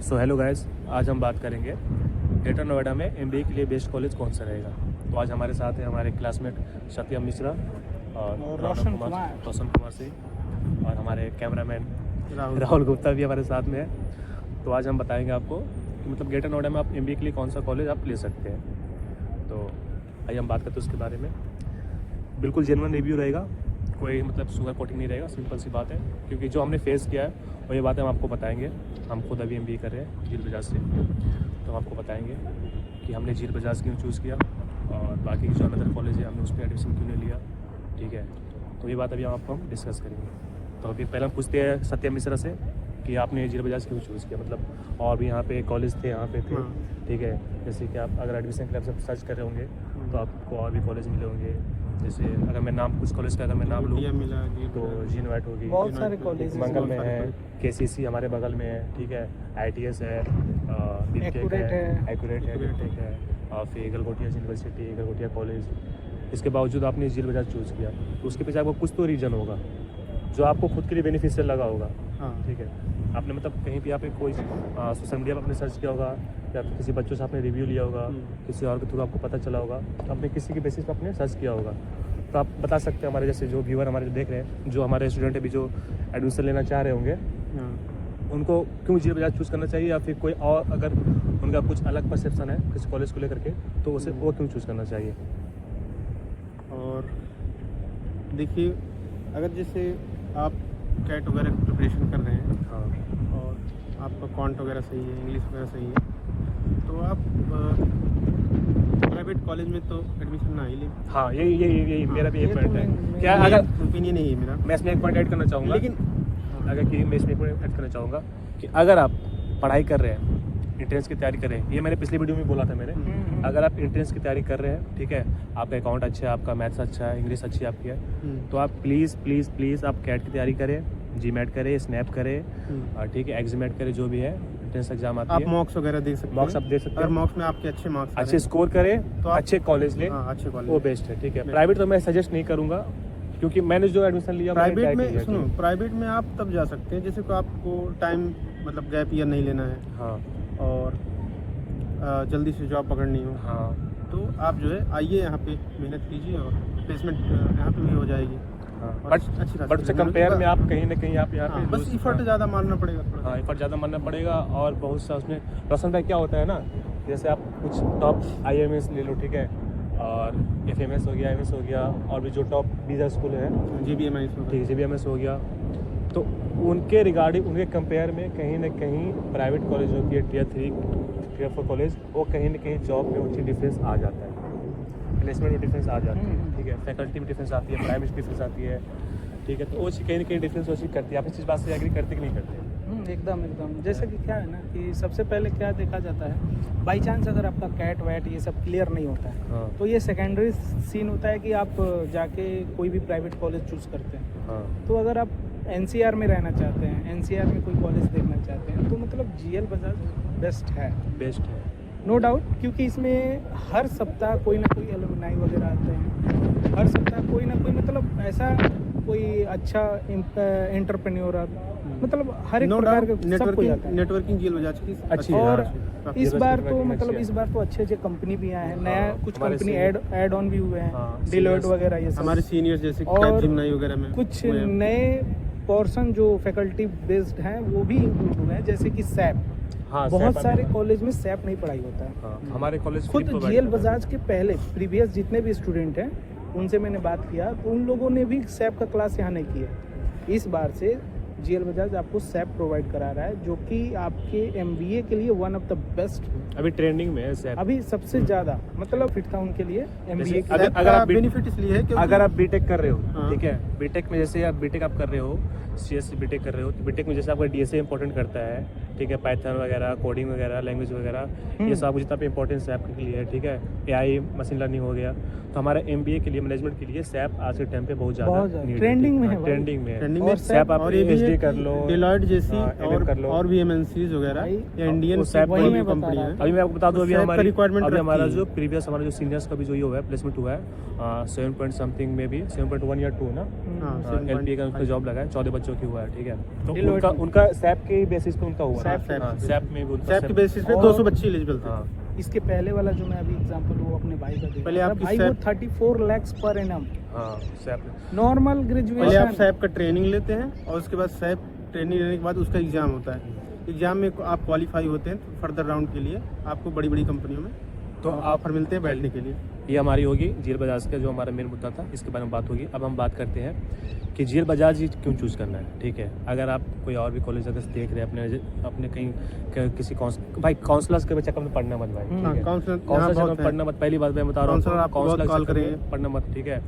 So hello guys, आज हम बात करेंगे ग्रेटर नोएडा में एमबीए के लिए बेस्ट कॉलेज कौन सा रहेगा। तो आज हमारे साथ है हमारे क्लासमेट सत्यम मिश्रा और रोशन कुमार सिंह और हमारे कैमरामैन राहुल गुप्ता भी हमारे साथ में है। तो आज हम बताएंगे आपको कि मतलब ग्रेटर नोएडा में आप एमबीए के लिए कौन सा कॉलेज आप ले सकते हैं। तो आइए हम बात करते हैं उसके बारे में। बिल्कुल जेन्युइन रिव्यू रहेगा, कोई मतलब सुगर कोटिंग नहीं रहेगा, सिंपल सी बात है। क्योंकि जो हमने फेस किया है और ये बातें हम आपको बताएंगे। हम खुद अभी एमबीए कर रहे हैं झील बजाज से, तो हम आपको बताएंगे कि हमने झील बजाज क्यों चूज़ किया और बाकी जो अनदर कॉलेज है हमने उस पर एडमिशन क्यों नहीं लिया। ठीक है, तो ये बात अभी आपको हम डिस्कस करेंगे। तो अभी पहले हम पूछते हैं सत्यम मिश्रा से कि आपने झील बजाज क्यों चूज़ किया। मतलब और भी यहाँ पे कॉलेज थे, यहाँ पे थे। ठीक है, जैसे कि आप अगर एडमिशन के लिए आप सर्च कर रहे होंगे तो आपको और भी कॉलेज मिले होंगे। जैसे अगर मैं नाम कुछ कॉलेज का अगर मैं नाम लूँ तो जीनवाइट होगी, बहुत सारे कॉलेज मंगल में है, केसीसी हमारे बगल में है। ठीक है, आईटीएस है, एक्यूरेट है, ठीक है, और फिर गलगोटिया यूनिवर्सिटी, गलगोटिया कॉलेज। इसके बावजूद आपने झील बजाज चूज़ किया तो उसके पीछे आपको कुछ तो रीज़न होगा जो आपको खुद के लिए बेनिफिशियल लगा होगा। ठीक है, आपने मतलब कहीं भी आपने कोई सोशल मीडिया पर आपने सर्च किया होगा या फिर किसी बच्चों से आपने रिव्यू लिया होगा, किसी और के थ्रू आपको पता चला होगा, तो आपने किसी के बेसिस पर आपने सर्च किया होगा। तो आप बता सकते हैं हमारे जैसे जो व्यूअर हमारे जो देख रहे हैं, जो हमारे स्टूडेंट अभी जो एडमिशन लेना चाह रहे होंगे, उनको क्यों झील बजाज चूज़ करना चाहिए, या फिर कोई और अगर उनका कुछ अलग परसेप्शन है किसी कॉलेज को लेकर के तो उसे वो क्यों चूज़ करना चाहिए। और देखिए, अगर जैसे आप कैट वगैरह की प्रिपरेशन कर रहे हैं और आपका कॉन्ट वगैरह सही है, इंग्लिश वगैरह सही है, तो आप प्राइवेट कॉलेज में तो एडमिशन ना ही लें। हाँ, यही मेरा भी एक पॉइंट है। क्या अगर अगर ओपिनियन नहीं है मेरा, मैं इसमें एक पॉइंट ऐड करना चाहूँगा, लेकिन अगर कि मैं इसमें एक पॉइंट ऐड करना चाहूँगा कि अगर आप पढ़ाई कर रहे हैं, इंट्रेंस की तैयारी कर रहे हैं, ये मैंने पिछली वीडियो में बोला था मैंने, अगर आप इंट्रेंस की तैयारी कर रहे हैं, ठीक है, आपका अकाउंट अच्छा है, आपका मैथ्स अच्छा है, इंग्लिश अच्छी आपकी है, तो आप प्लीज़ आप कैट की तैयारी करें, जीमैट करें, स्नैप करें, और ठीक है, एग्जीमेट करें, जो भी है इंट्रेंस एग्जाम आती है। आप मॉक्स वगैरह देख सकते हैं। मॉक्स आप देख सकते हैं। अगर मॉक्स में आपके अच्छे मार्क्स अच्छे स्कोर करें तो अच्छे कॉलेज लें, अच्छे कॉलेज वो बेस्ट है। ठीक है, प्राइवेट तो मैं सजेस्ट नहीं करूँगा क्योंकि मैंने जो एडमिशन लिया प्राइवेट में, सुनो, प्राइवेट में आप तब जा सकते हैं जैसे को आपको टाइम मतलब गैप ईयर नहीं लेना है। हाँ, और जल्दी से जॉब पकड़नी हो। हाँ, तो आप जो है आइए यहाँ पे मेहनत कीजिए और प्लेसमेंट यहाँ पे भी हो जाएगी। बट उससे कंपेयर में आप कहीं ना कहीं आप यहाँ पे बस एफर्ट ज़्यादा मारना पड़ेगा थोड़ा। हाँ, एफर्ट ज़्यादा मारना पड़ेगा और बहुत सा उसमें रोशन भाई क्या होता है ना, जैसे आप कुछ टॉप IIMS ले लो, ठीक है, और FMS हो गया, MS हो गया, और भी जो टॉप बिजनेस स्कूल है, GBMS हो गया, तो उनके रिगार्डिंग उनके कंपेयर में कहीं ना कहीं प्राइवेट कॉलेज जो कि Tier 3 Tier 4 कॉलेज, वो कहीं ना कहीं जॉब में उनकी डिफरेंस आ जाता है, प्लेसमेंट में डिफरेंस आ जाती है। ठीक है, फैकल्टी में डिफरेंस आती है, प्राइवेट डिफरेंस आती है। ठीक है, तो वो कहीं ना कहीं डिफरेंस वो चीज़ करती है। आप इस चीज़ बात से एग्री करते कि नहीं करते? एकदम जैसे कि क्या है ना कि सबसे पहले क्या देखा जाता है, बाई चांस अगर आपका कैट वैट ये सब क्लियर नहीं होता है तो ये सेकेंडरी सीन होता है कि आप जाके कोई भी प्राइवेट कॉलेज चूज़ करते हैं। तो अगर आप NCR में रहना चाहते हैं, NCR में कोई कॉलेज देखना चाहते हैं, तो मतलब GL बजाज बेस्ट है नो डाउट। क्योंकि इसमें हर सप्ताह कोई ना कोई एलुमनाई वगैरह आते हैं, हर सप्ताह कोई ना कोई मतलब ऐसा कोई अच्छा एंटरप्रेन्योर, मतलब हर एक प्रकार के नेटवर्किंग झील बजाज की अच्छी है। और इस बार तो मतलब इस बार तो अच्छे कंपनी भी आए हैं, नया कुछ कंपनी ऐड ऑन भी हुए हैं, डिलोइट वगैरह ये सब, हमारे सीनियर्स जैसे जिमनाई वगैरह में कुछ नए पोर्शन जो फैकल्टी बेस्ड हैं वो भी इंक्लूड हुए हैं, जैसे कि सैप। बहुत सारे कॉलेज में सैप नहीं पढ़ाई होता है। हमारे कॉलेज खुद GL बजाज के पहले प्रीवियस जितने भी स्टूडेंट हैं उनसे मैंने बात किया तो उन लोगों ने भी सैप का क्लास यहाँ नहीं किया। इस बार से GL बजाज आपको सैप प्रोवाइड करा रहा है, जो कि आपके MBA के लिए वन ऑफ द बेस्ट, अभी ट्रेंडिंग में है सैप, अभी सबसे ज़्यादा मतलब फिट था उनके लिए MBA के। अगर आप बेनिफिट इसलिए है कि अगर आप बीटेक कर रहे हो, ठीक है, बीटेक में जैसे आप बीटेक आप कर रहे हो, CS बीटेक कर रहे हो, तो बीटेक में जैसे आपका DSA इंपॉर्टेंट करता है, ठीक है, पाइथन वगैरह, कोडिंग वगैरह, लैंग्वेज वगैरह, ये सब जितना भी इंपॉर्टेंस है आपके लिए, ठीक है, AI मशीन लर्निंग हो गया, तो हमारे MBA के लिए, मैनेजमेंट के लिए सैप आज के टाइम पे बहुत ज़्यादा ट्रेंडिंग में है, और सैप आप PhD कर लो, डिलॉयट जैसी और भी MNCs वगैरह या इंडियन कंपनी है। अभी मैं आपको बता दूं, अभी हमारा जो प्रीवियस हमारा जो सीनियर्स का भी जो ये हुआ है प्लेसमेंट हुआ है 7 पॉइंट समथिंग में भी 7.1 या 2 ना, LPA का उनका जॉब लगा है, 14 बच्चों की हुआ है। ठीक है, तो उनका सैप के बेसिस पे उनका हुआ सैप में भी उनका सैप की बेसिस पे और- 200 बच्चे एलिजिबल थे। हाँ इसके पहले वाला जो मैं अभी एग्जांपल वो अपने भाई का दे पहले रहा था, आपकी भाई वो सैप- 34 lakhs पर एनम हाँ सैप नॉर्मल पहले आप ग्रेजुएशन। सैप का ट्रेनिंग लेते हैं और उसके बाद सैप ट्रेनिंग लेने के बाद उसका एग्ज़ाम होता है। एग्ज़ाम में आप क्वालिफाई होते हैं तो फर्दर राउंड के लिए आपको बड़ी बड़ी कंपनियों में तो ऑफर मिलते हैं बैठने के लिए। ये हमारी होगी जील बजाज का जो हमारा मेन मुद्दा था, इसके बारे में बात होगी। अब हम बात करते हैं कि जील बजाज ही क्यों चूज़ करना है। ठीक है, अगर आप कोई और भी कॉलेज अगर देख रहे हैं अपने कहीं किसी भाई काउंसलर्स के चक्कर में पढ़ना मत भाई। हाँ, ठीक है, काउंसलर काउंसलर चक्कर में पढ़ना मत, पहली बात मैं बता रहा हूँ। काउंसलर आपको बहुत कॉल करेंगे, पढ़ना मत। ठीक है,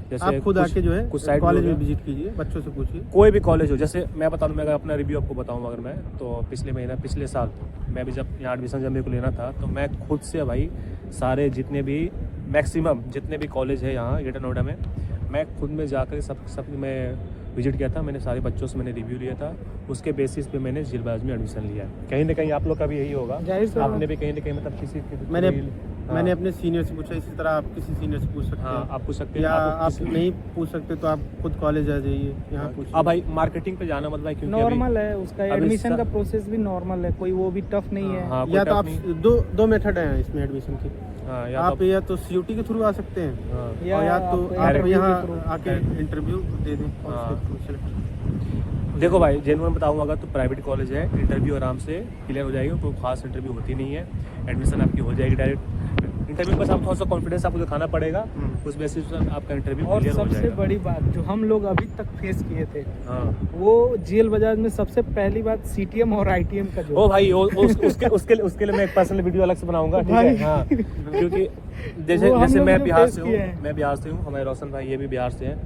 जैसे आप खुद आके जो है कुछ साइड कॉलेज में विजिट कीजिए, बच्चों से पूछिए। कोई भी कॉलेज हो, जैसे मैं बता दूं, मैं अगर अपना रिव्यू आपको बताऊं, अगर मैं तो पिछले साल मैं भी जब यहाँ एडमिशन जब मेरे को लेना था तो मैं खुद से भाई सारे जितने भी मैक्सिमम जितने भी कॉलेज है यहाँ ग्रेटर नोएडा में, मैं खुद में जाकर सब मैं विजिट किया था। मैंने सारे बच्चों से मैंने रिव्यू लिया था, उसके बेसिस पे मैंने जील बजाज में एडमिशन लिया है। कहीं ना कहीं आप लोग का भी यही होगा, जाहिर सी बात। आपने भी कहीं ना कहीं मतलब किसी मैंने अपने सीनियर से पूछा, इसी तरह आप किसी सीनियर से पूछ सकते हाँ हैं, आप पूछ सकते हैं, या आप किसी- नहीं पूछ सकते तो आप खुद कॉलेज आ जाइए, यहाँ पूछिए। अब भाई मार्केटिंग पे जाना मत भाई, क्योंकि अभी- नॉर्मल है उसका अभी एडमिशन का सा- प्रोसेस भी नॉर्मल है, कोई वो भी टफ नहीं है। हाँ, कोई या तो टफ आप नहीं। दो मेथड हैं इसमें एडमिशन की। हाँ, आप या तो CUT के थ्रू आ सकते हैं, हाँ, और या तो आप आप interview यहाँ के through। आके इंटरव्यू दे दें और हाँ। उसके through select। देखो भाई जेन्युइन बताऊंगा, अगर तो प्राइवेट कॉलेज है, इंटरव्यू आराम से क्लियर हो जाएगी, कोई खास इंटरव्यू होती नहीं है, एडमिशन आपकी हो जाएगी डायरेक्ट। इंटरव्यू बस आप थोड़ा सा कॉन्फिडेंस आपको दिखाना पड़ेगा, उस बेसिस पर आपका इंटरव्यू और क्लियर हो सबसे जाएगा। बड़ी बात जो हम लोग अभी तक फेस किए थे, हाँ वो जीएल बजाज में सबसे पहली बात CTM और ITM का जो ओ भाई उसके लिए मैं एक पर्सनल वीडियो अलग से बनाऊंगा। ठीक है, हाँ, क्योंकि जैसे वो हम जैसे लोग मैं जो बिहार face से किए हैं। हूँ, हमारे रोशन भाई ये भी बिहार से हैं।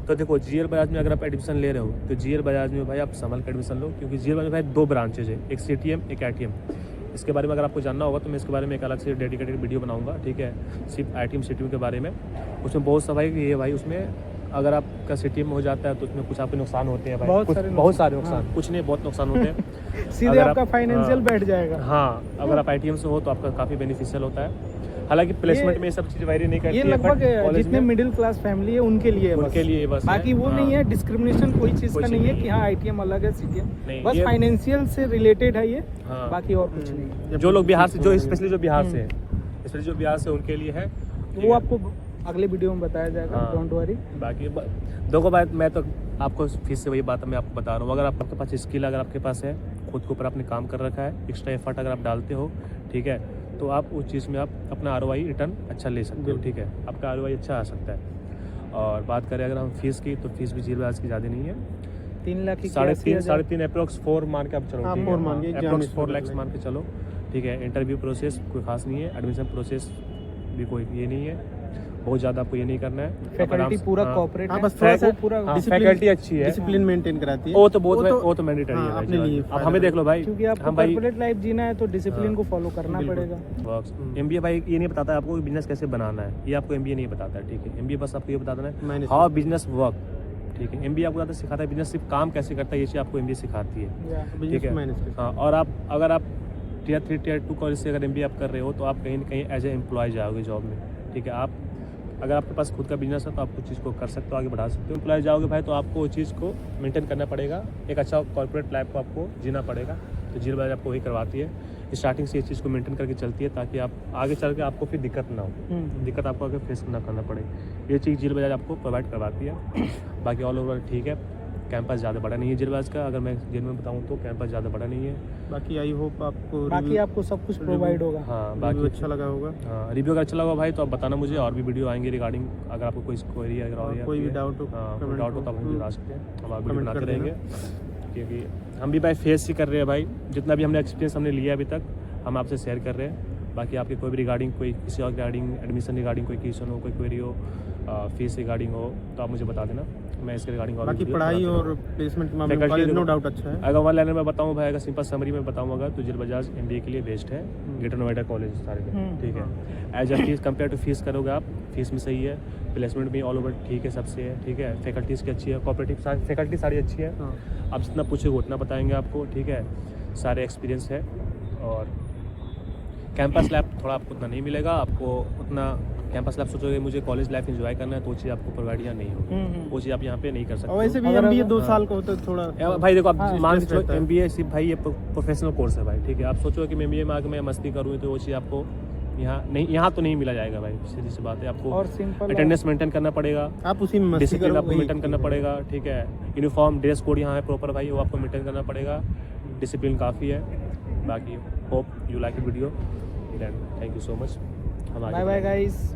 तो देखो जीएल बजाज में अगर आप एडमिशन ले रहे हो तो जीएल बजाज में भाई आप संभल कर एडमिशन लो, क्योंकि जीएल बजाज में भाई 2 ब्रांचेज है, एक CTM एक ITM। इसके बारे में अगर आपको जानना होगा तो मैं इसके बारे में एक अलग से डेडिकेटेड वीडियो बनाऊंगा। ठीक है, सिर्फ ITM CTM के बारे में। उसमें बहुत सा भाई ये भाई उसमें अगर आपका CTM में हो जाता है तो उसमें कुछ आपके नुकसान होते हैं भाई, बहुत सारे नुकसान, हाँ। कुछ नहीं बहुत नुकसान होते हैं। सीधे अगर आपका आप- फाइनेंशियल हाँ। बैठ जाएगा। हाँ, अगर आप ITM से हो तो आपका काफ़ी बेनिफिशियल होता है। हालांकि प्लेसमेंट में ये सब चीज़ वेरी नहीं करती ये है, लगभग but कॉलेज जितने में मिडिल क्लास फैमिली है उनके लिए है उनके लिए बस है। बाकी वो हाँ। नहीं है, डिस्क्रिमिनेशन कोई चीज़ कोई का चीज़ नहीं है नहीं कि है। हाँ ITM अलग है CTM, नहीं, बस ये- फाइनेंशियल से रिलेटेड है ये, हाँ। बाकी और कुछ नहीं है। जो लोग बिहार से, जो स्पेशली जो बिहार से हम्म। है, स्पेशली जो बिहार से उनके लिए है। ठीक वो है? आपको अगले वीडियो में बताया जाएगा, हाँ। Don't worry. बाकी देखो भाई, मैं तो आपको फिर से वही बात मैं आपको बता रहा हूँ, अगर आपके पास स्किल अगर आपके पास है, खुद के ऊपर आपने काम कर रखा है, एक्स्ट्रा एफर्ट अगर आप डालते हो, ठीक है, तो आप उस चीज़ में आप अपना ROI रिटर्न अच्छा ले सकते हो। ठीक है, आपका ROI अच्छा आ सकता है। और बात करें अगर हम फीस की, तो फीस भी जील बजाज की ज़्यादा नहीं है, 3 लाख की 3.5 अप्रोक्स 4 मान के आप चलो। हाँ, ठीक 4 है, मान के, अप्रोक्स examination 4 lakhs मतलब मान के चलो। ठीक है, इंटरव्यू प्रोसेस कोई खास नहीं है, एडमिशन प्रोसेस भी कोई ये नहीं है, बहुत ज़्यादा आपको ये नहीं करना है। आप आराम फैकल्टी से- पूरा हाँ, कॉर्पोरेट हाँ, है, बस थोड़ा सा पूरा हाँ, डिसिप्लिन- फैकल्टी अच्छी है, डिसिप्लिन मेंटेन कराती है। वो तो मैंडेटरी है अपने लिए भाई। अब हमें देख लो भाई, क्योंकि आपको हम भाई कॉर्पोरेट लाइफ जीना है तो डिसिप्लिन हाँ, को फॉलो करना बिल्कुल। पड़ेगा। MBA भाई ये नहीं बताता है आपको बिजनेस कैसे बनाना है, ये आपको MBA नहीं बताता है। ठीक है, MBA बस आपको ये बताता है Management। How business work. ठीक है, MBA आपको ज़्यादा सिखाता है बिजनेस सिर्फ काम कैसे करता है, ये चीज़ आपको MBA सिखाती है। बिजनेस ठीक है, को मैनेज करते हाँ, और अगर आप Tier 3 Tier 2 कॉलेज से अगर MBA आप कर रहे हो तो आप कहीं ना कहीं एज ए एम्प्लॉय जाओगे जॉब में। ठीक है, आप अगर आपके पास खुद का बिजनेस है तो आप कुछ चीज़ को कर सकते हो, आगे बढ़ा सकते हो। एम्प्लॉय जाओगे भाई तो आपको उस चीज़ को मेंटेन करना पड़ेगा, एक अच्छा कॉर्पोरेट लाइफ को आपको जीना पड़ेगा। तो जील बजाज आपको वही करवाती है, स्टार्टिंग से ये चीज़ को मेंटेन करके चलती है, ताकि आप आगे चल के आपको फिर दिक्कत ना हो, दिक्कत आपको आगे फेस ना करना पड़े। ये चीज़ जील बजाज आपको प्रोवाइड करवाती है। बाकी ऑल ओवर ठीक है, कैंपस ज़्यादा बड़ा नहीं है जील बजाज का, अगर मैं जेन्युइन बताऊँ तो कैंपस ज़्यादा बड़ा नहीं है। हैं। बाकी आई होप आपको बाकी review- आपको सब कुछ प्रोवाइड होगा। हाँ, review बाकी अच्छा लगा होगा। हाँ, रिव्यू अगर अच्छा लगा भाई तो आप बताना मुझे, और भी वीडियो आएंगे रिगार्डिंग, अगर आपको कोई क्वेरी अगर और और कोई भी डाउट हो, हाँ, कोई comment डाउट हो तो आप मुझे हो, बता सकते हैं, हम आप वीडियो comment बनाते कर देना। रहेंगे। क्योंकि हम भी भाई फेस ही कर रहे हैं भाई, जितना भी हमने एक्सपीरियंस हमने लिया अभी तक हम आपसे शेयर कर रहे हैं। बाकी आपके कोई भी रिगार्डिंग, कोई किसी और रिगार्डिंग, एडमिशन रिगार्डिंग कोई क्वेश्चन हो, कोई क्वेरी हो, फीस रिगार्डिंग हो, तो आप मुझे बता देना, मैं इसके रिगार्डिंग और बाकी वीडियो पढ़ाई बनाते और प्लेसमेंट के मामले में Faculty कॉलेज नो देखो- डाउट अच्छा है। अगर वन लाइनर में बताऊँ भाई, अगर सिंपल समरी में बताऊँ अगर तो जील बजाज MBA के लिए बेस्ट है, ग्रेटर नोएडा कॉलेज सारे में। ठीक है, as a fees compare to fees करोगे आप, फीस में सही है, प्लेसमेंट भी ऑल ओवर ठीक है, सबसे है। ठीक है, फैकल्टीज़ की अच्छी है, कोऑपरेटिव फैकल्टी सारी अच्छी है, हाँ। आप जितना पूछोगे उतना बताएंगे आपको। ठीक है, सारे एक्सपीरियंस है। और कैंपस लैब थोड़ा आपको उतना नहीं मिलेगा, आपको उतना कैंपस लाइफ सोचोगे मुझे कॉलेज लाइफ एंजॉय करना है तो वो चीज़ आपको प्रोवाइड यहाँ नहीं होगी, वो चीज़ आप यहाँ पे नहीं कर और सकते वैसे भी अगर- MBA 2 साल का होता है थोड़ा। भाई देखो आप हाँ, मान के stress चलो रहता है। MBA सिर्फ भाई ये प्रोफेशनल कोर्स है भाई, ठीक है। आप सोचो कि मैं MBA में आके मैं मस्ती करूँ तो वो चीज़ आपको यहाँ तो नहीं मिला जाएगा भाई, सीधी सी बात है। आपको और सिंपल अटेंडेंस मेंटेन करना पड़ेगा, आप उसी में मस्ती डिसिप्लिन करो, आपको वही मेंटेन करना पड़ेगा, ठीक है। यूनिफॉर्म ड्रेस कोड यहाँ है प्रॉपर भाई, वो आपको मेंटेन करना पड़ेगा, डिसिप्लिन काफ़ी है। बाकी hope you like video and thank you so much. हम आगे बाय बाय गाइस।